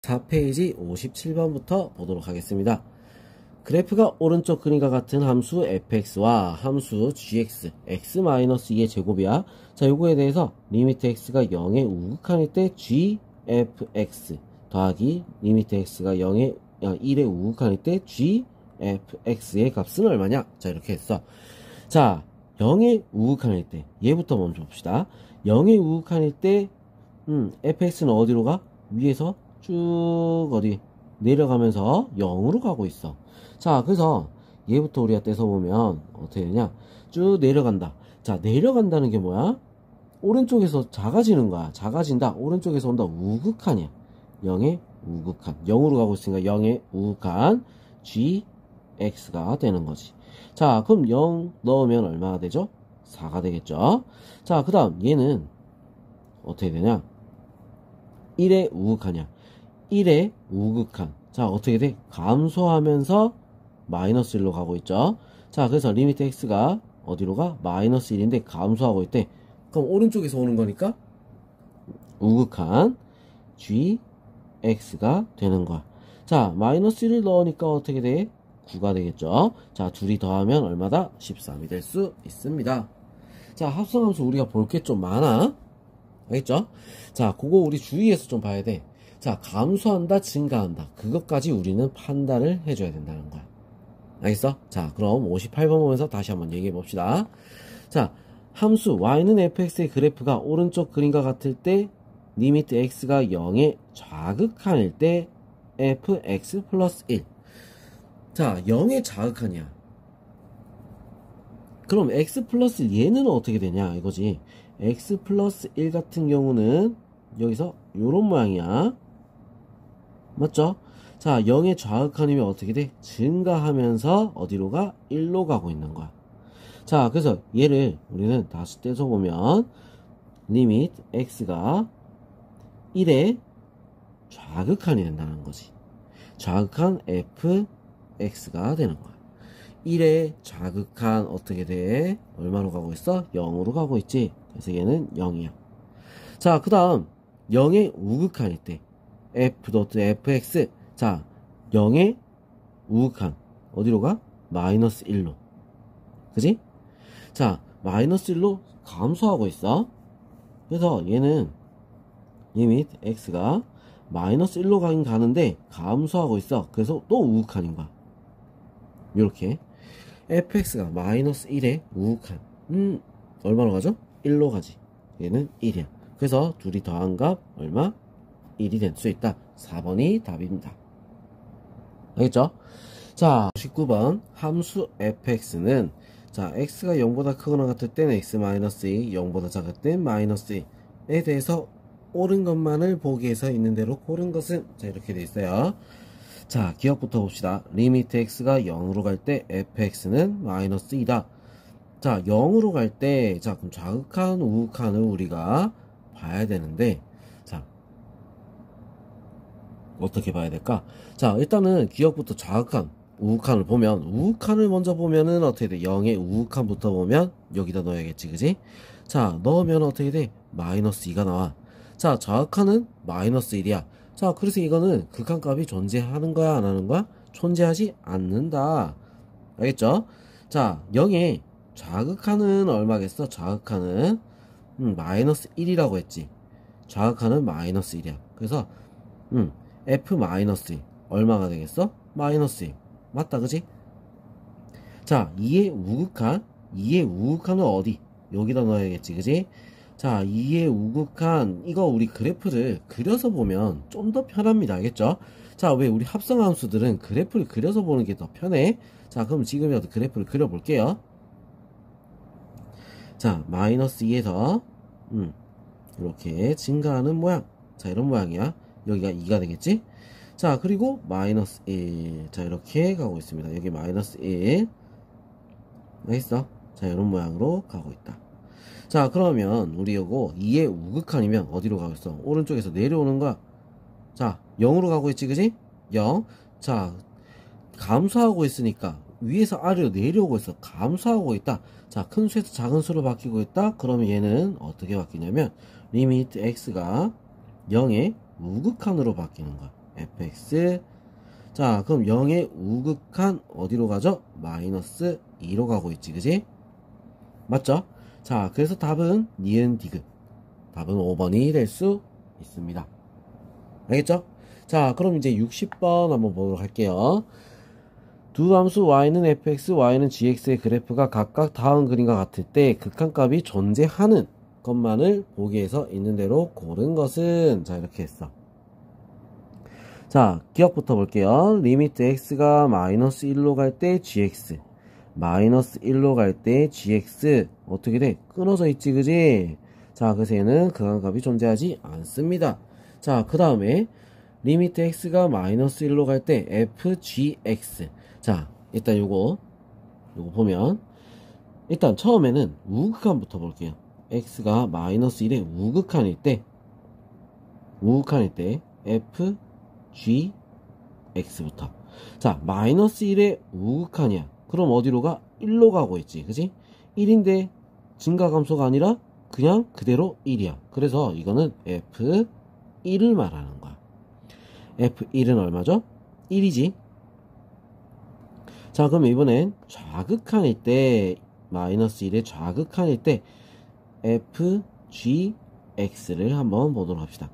4페이지 57번부터 보도록 하겠습니다. 그래프가 오른쪽 그림과 같은 함수 fx와 함수 gx, x-2의 제곱이야. 자, 요거에 대해서 리미트 x가 0에 우극한일 때 gfx 더하기 리미트 x가 0에 1에 우극한일 때 gfx의 값은 얼마냐? 자, 이렇게 했어. 자, 0에 우극한일 때 얘부터 먼저 봅시다. 0에 우극한일 때 fx는 어디로 가? 위에서 쭉 어디 내려가면서 0으로 가고 있어. 자, 그래서 얘부터 우리가 떼서보면 어떻게 되냐, 쭉 내려간다. 자, 내려간다는 게 뭐야? 오른쪽에서 작아지는 거야. 작아진다. 오른쪽에서 온다. 우극한이야. 0의 우극한. 0으로 가고 있으니까 0의 우극한 gx가 되는 거지. 자, 그럼 0 넣으면 얼마가 되죠? 4가 되겠죠. 자, 그 다음 얘는 어떻게 되냐, 1의 우극한이야. 1의 우극한. 자, 어떻게 돼? 감소하면서 마이너스 1로 가고 있죠. 자, 그래서 리미트 x가 어디로 가? 마이너스 1인데 감소하고 있대. 그럼 오른쪽에서 오는 거니까 우극한 gx가 되는 거야. 자, 마이너스 1을 넣으니까 어떻게 돼? 9가 되겠죠. 자, 둘이 더하면 얼마다? 13이 될 수 있습니다. 자, 합성함수 우리가 볼 게 좀 많아. 알겠죠? 자, 그거 우리 주의해서 좀 봐야 돼. 자, 감소한다, 증가한다. 그것까지 우리는 판단을 해줘야 된다는 거야. 알겠어? 자, 그럼 58번 보면서 다시 한번 얘기해 봅시다. 자, 함수 y는 fx의 그래프가 오른쪽 그림과 같을 때 리미트 x가 0에 좌극한일 때 fx 플러스 1. 자, 0에 좌극한이야. 그럼 x 플러스 얘는 어떻게 되냐 이거지. x 플러스 1 같은 경우는 여기서 요런 모양이야. 맞죠? 자, 0의 좌극한이면 어떻게 돼? 증가하면서 어디로 가? 1로 가고 있는 거야. 자, 그래서 얘를 우리는 다시 떼서 보면 리미트 x가 1의 좌극한이 된다는 거지. 좌극한 fx가 되는 거야. 1의 좌극한 어떻게 돼? 얼마로 가고 있어? 0으로 가고 있지. 그래서 얘는 0이야. 자, 그 다음 0의 우극한일 때 f.fx. 자, 0의 우극한 어디로 가? 마이너스 1로. 그지? 자, 마이너스 1로 감소하고 있어. 그래서 얘는 리미트 x가 마이너스 1로 가긴 가는데 감소하고 있어. 그래서 또 우극한인 거야. 요렇게 fx가 마이너스 1에 우극한 얼마로 가죠? 1로 가지. 얘는 1이야. 그래서 둘이 더한 값 얼마? 1이 될 수 있다. 4번이 답입니다. 알겠죠? 자, 19번 함수 fx는 자, x가 0보다 크거나 같을 땐 x-2, 0보다 작을 땐 마이너스 2에 대해서 옳은 것만을 보기 위해서 있는 대로 고른 것은 자, 이렇게 돼 있어요. 자, 기억부터 봅시다. 리미트 x가 0으로 갈 때 fx는 마이너스 2다. 자, 0으로 갈 때, 자, 그럼 좌극한, 우극한을 우리가 봐야 되는데, 자, 어떻게 봐야 될까? 자, 일단은 기억부터 좌극한, 우극한을 보면, 우극한을 먼저 보면은 어떻게 돼? 0의 우극한부터 보면 여기다 넣어야겠지, 그지? 자, 넣으면 어떻게 돼? 마이너스 2가 나와. 자, 좌극한은 마이너스 1이야. 자, 그래서 이거는 극한값이 존재하는 거야, 안 하는 거야? 존재하지 않는다. 알겠죠? 자, 0의 좌극한은 얼마겠어? 좌극한은 마이너스 1이라고 했지. 좌극한은 마이너스 1이야. 그래서 f 마이너스 2 얼마가 되겠어? 마이너스 2. 맞다, 그지? 자, 2의 우극한, 2의 우극한은 어디? 여기다 넣어야겠지, 그지? 자, 2의 우극한, 이거 우리 그래프를 그려서 보면 좀 더 편합니다. 알겠죠? 자, 왜 우리 합성함수들은 그래프를 그려서 보는 게 더 편해? 자, 그럼 지금이라도 그래프를 그려볼게요. 자, 마이너스 2에서 이렇게 증가하는 모양. 자, 이런 모양이야. 여기가 2가 되겠지? 자, 그리고 마이너스 1. 자, 이렇게 가고 있습니다. 여기 마이너스 1. 알겠어? 자, 이런 모양으로 가고 있다. 자, 그러면 우리 요거 2의 우극한이면 어디로 가고 있어? 오른쪽에서 내려오는 거야. 자, 0으로 가고 있지, 그지? 0. 자, 감소하고 있으니까 위에서 아래로 내려오고 있어. 감소하고 있다. 자, 큰 수에서 작은 수로 바뀌고 있다. 그러면 얘는 어떻게 바뀌냐면 리미트 x가 0의 우극한으로 바뀌는 거야. fx. 자, 그럼 0의 우극한 어디로 가죠? 마이너스 2로 가고 있지, 그지? 맞죠? 자, 그래서 답은 니은 디귿. 답은 5번이 될 수 있습니다. 알겠죠? 자, 그럼 이제 60번 한번 보도록 할게요. 두 함수 y는 fx, y는 gx의 그래프가 각각 다음 그림과 같을 때 극한값이 존재하는 것만을 보기에서 있는 대로 고른 것은, 자, 이렇게 했어. 자, 기억부터 볼게요. 리미트 x가 마이너스 1로 갈 때 gx, 마이너스 1로 갈 때 gx 어떻게 돼? 끊어져 있지, 그지? 자, 그래서 얘는 극한값이 존재하지 않습니다. 자, 그 다음에 리미트 x가 마이너스 1로 갈 때 fgx. 자, 일단 요거 보면 일단 처음에는 우극한부터 볼게요. x가 마이너스 1의 우극한일 때 fgx부터. 자, 마이너스 1의 우극한이야. 그럼 어디로 가? 1로 가고 있지, 그지? 1인데 증가 감소가 아니라 그냥 그대로 1이야. 그래서 이거는 f1을 말하는 거야. f1은 얼마죠? 1이지. 자, 그럼 이번엔 좌극한일 때, 마이너스 1의 좌극한일 때 fgx를 한번 보도록 합시다.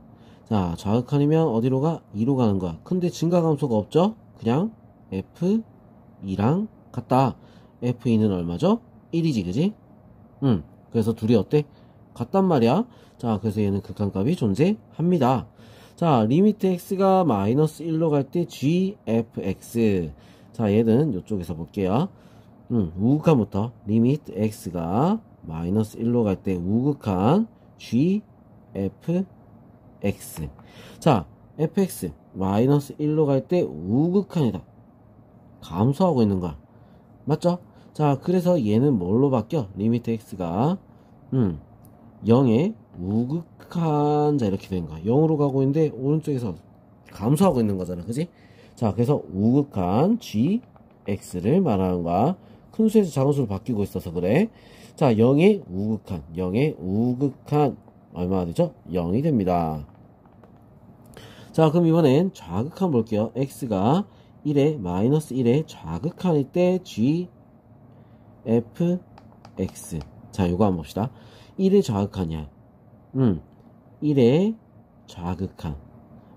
자, 좌극한이면 어디로 가? 2로 가는 거야. 근데 증가 감소가 없죠? 그냥 f2랑 같다. f2는 얼마죠? 1이지, 그지? 그래서 둘이 어때? 같단 말이야. 자, 그래서 얘는 극한값이 존재합니다. 자, 리미트 x가 마이너스 1로 갈 때 gfx. 자, 얘는 이쪽에서 볼게요. 우극한부터 리미트 x가 마이너스 1로 갈 때 우극한 gfx. 자, fx 마이너스 1로 갈 때 우극한이다. 감소하고 있는 거야. 맞죠? 자, 그래서 얘는 뭘로 바뀌어? 리미트 x가 0의 우극한, 자, 이렇게 된 거야. 0으로 가고 있는데 오른쪽에서 감소하고 있는 거잖아, 그지? 자, 그래서 우극한 gx를 말하는 거야. 큰 수에서 작은 수로 바뀌고 있어서 그래. 자, 0의 우극한 얼마나 되죠? 0이 됩니다. 자, 그럼 이번엔 좌극한 볼게요. x가 1에 마이너스 1에 좌극한일 때 gfx. 자, 요거 한번 봅시다. 1의 좌극한이야. 1의 좌극한,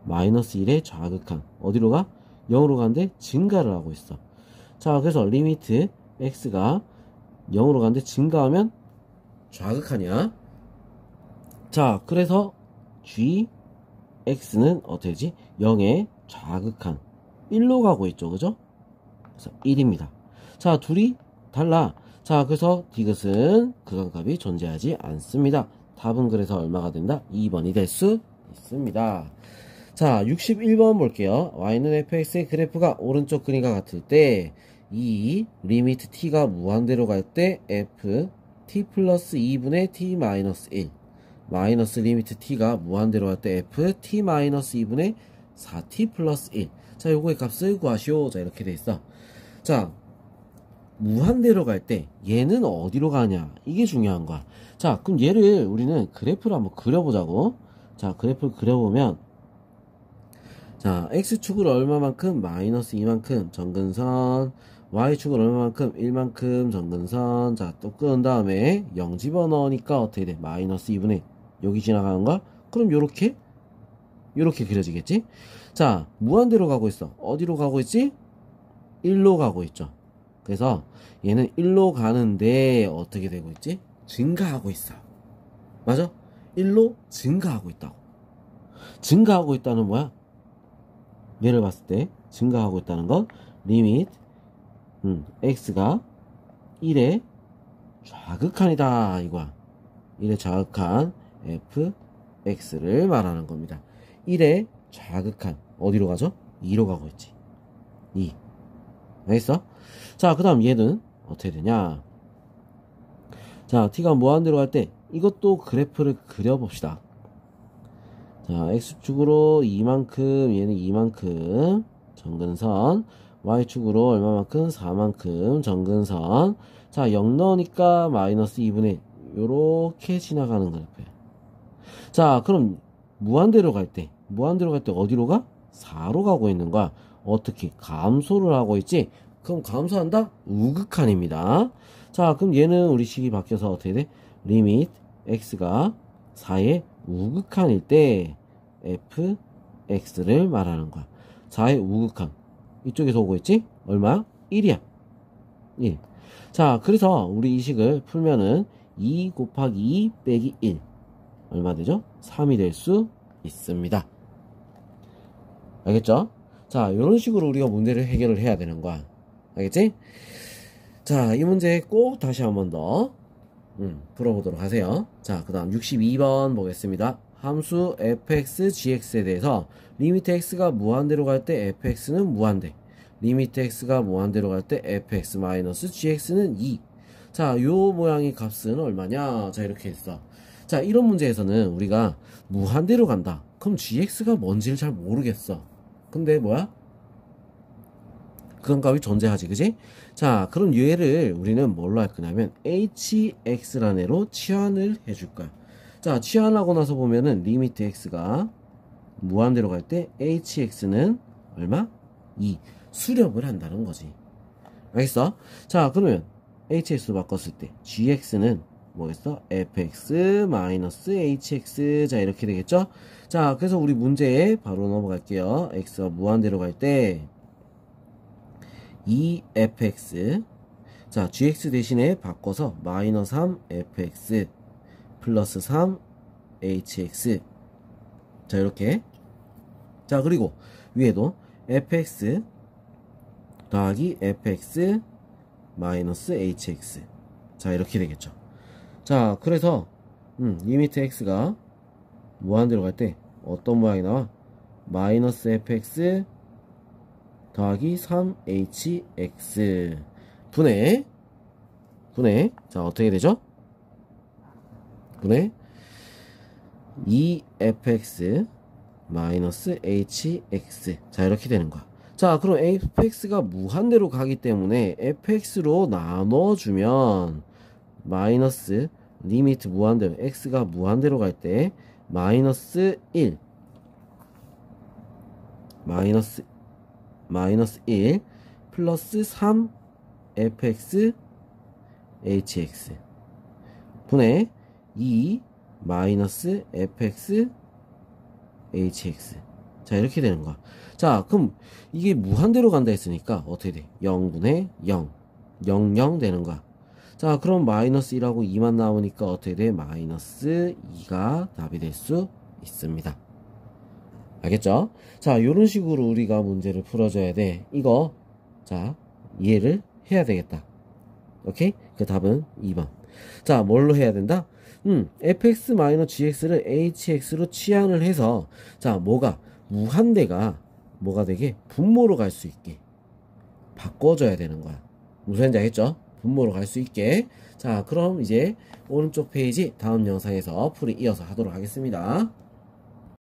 마이너스 1의 좌극한 어디로 가? 0으로 가는데 증가를 하고 있어. 자, 그래서 리미트 x가 0으로 가는데 증가하면 좌극한이야. 자, 그래서 gx는 어떻게 되지? 0의 좌극한 1로 가고 있죠, 그죠? 그래서 1입니다. 자, 둘이 달라. 자, 그래서 디귿은 극한값이 존재하지 않습니다. 답은 그래서 얼마가 된다? 2번이 될 수 있습니다. 자, 61번 볼게요. y는 fx의 그래프가 오른쪽 그림과 같을 때 이 리미트 t가 무한대로 갈 때 f t 플러스 2분의 t 마이너스 1, 마이너스 리미트 t가 무한대로 갈 때 f t 마이너스 2분의 4t 플러스 1. 자, 요거의 값을 구하시오. 자, 이렇게 돼 있어. 자, 무한대로 갈 때 얘는 어디로 가냐, 이게 중요한 거야. 자, 그럼 얘를 우리는 그래프를 한번 그려보자고. 자, 그래프를 그려보면, 자, x축을 얼마만큼? 마이너스 2만큼 정근선, y축을 얼마만큼? 1만큼 정근선. 자, 또 끄은 다음에 0 집어넣으니까 어떻게 돼? 마이너스 2분의 여기 지나가는 거야? 그럼 요렇게 그려지겠지? 자, 무한대로 가고 있어. 어디로 가고 있지? 1로 가고 있죠. 그래서 얘는 1로 가는데 어떻게 되고 있지? 증가하고 있어. 맞아? 1로 증가하고 있다고. 증가하고 있다는 뭐야? 얘를 봤을 때 증가하고 있다는 건 리미트 x가 1의 좌극한이다, 이거야. 1의 좌극한 fx를 말하는 겁니다. 1의 좌극한 어디로 가죠? 2로 가고 있지. 2. 알겠어? 자, 그 다음 얘는 어떻게 되냐? 자, t가 무한대로 갈 때 이것도 그래프를 그려봅시다. 자, x축으로 2만큼, 얘는 2만큼 정근선, y축으로 얼마만큼? 4만큼 정근선. 자, 0 넣으니까 마이너스 2분의 요렇게 지나가는 그래프야. 자, 그럼 무한대로 갈 때 어디로 가? 4로 가고 있는 거야. 어떻게? 감소를 하고 있지? 그럼 감소한다? 우극한입니다. 자, 그럼 얘는 우리 식이 바뀌어서 어떻게 돼? 리밋 x가 4의 우극한일 때 fx를 말하는 거야. 4의 우극한. 이쪽에서 오고 있지? 얼마야? 1이야. 1. 자, 그래서 우리 이 식을 풀면은 2 곱하기 2 빼기 1. 얼마 되죠? 3이 될 수 있습니다. 알겠죠? 자, 이런 식으로 우리가 문제를 해결을 해야 되는 거야. 알겠지? 자, 이 문제 꼭 다시 한 번 더 풀어보도록 하세요. 자, 그 다음 62번 보겠습니다. 함수 fx, gx에 대해서 리미트 x가 무한대로 갈 때 fx는 무한대, 리미트 x가 무한대로 갈 때 fx-gx는 2. 자, 요 모양의 값은 얼마냐? 자, 이렇게 했어. 자, 이런 문제에서는 우리가 무한대로 간다. 그럼 gx가 뭔지를 잘 모르겠어. 근데 뭐야? 그런 값이 존재하지, 그지? 자, 그럼 얘를 우리는 뭘로 할 거냐면 hx라는 애로 치환을 해줄 거야. 자, 치환하고 나서 보면은 리미트 x가 무한대로 갈 때 hx는 얼마? 2. 수렴을 한다는 거지. 알겠어? 자, 그러면 hx로 바꿨을 때 gx는 뭐겠어? fx-hx. 자, 이렇게 되겠죠? 자, 그래서 우리 문제에 바로 넘어갈게요. x가 무한대로 갈 때 2fx, 자, gx 대신에 바꿔서 마이너스 3fx 플러스 3hx. 자, 이렇게. 자, 그리고 위에도 fx 더하기 fx 마이너스 hx. 자, 이렇게 되겠죠. 자, 그래서 리미트 x가 무한대로 갈 때 어떤 모양이 나와? 마이너스 fx 더하기 3hx 분의 자, 어떻게 되죠? 분의 2fx 마이너스 hx. 자, 이렇게 되는 거야. 자, 그럼 fx가 무한대로 가기 때문에 fx로 나눠주면 마이너스 리미트 무한대로 x가 무한대로 갈 때 마이너스 1 플러스 3fx hx 분의 2 마이너스 fx hx. 자, 이렇게 되는 거야. 자, 그럼 이게 무한대로 간다 했으니까 어떻게 돼? 0분의 0 0 되는 거야. 자, 그럼 마이너스 1하고 2만 나오니까 어떻게 돼? 마이너스 2가 답이 될 수 있습니다. 알겠죠? 자, 요런 식으로 우리가 문제를 풀어줘야 돼. 이거, 자, 이해를 해야 되겠다. 오케이? 그 답은 2번. 자, 뭘로 해야 된다? fx-gx를 hx로 치환을 해서, 자, 무한대가 뭐가 되게 분모로 갈 수 있게 바꿔줘야 되는 거야. 무슨 말인지 알겠죠? 분모로 갈 수 있게. 자, 그럼 이제 오른쪽 페이지 다음 영상에서 풀이 이어서 하도록 하겠습니다.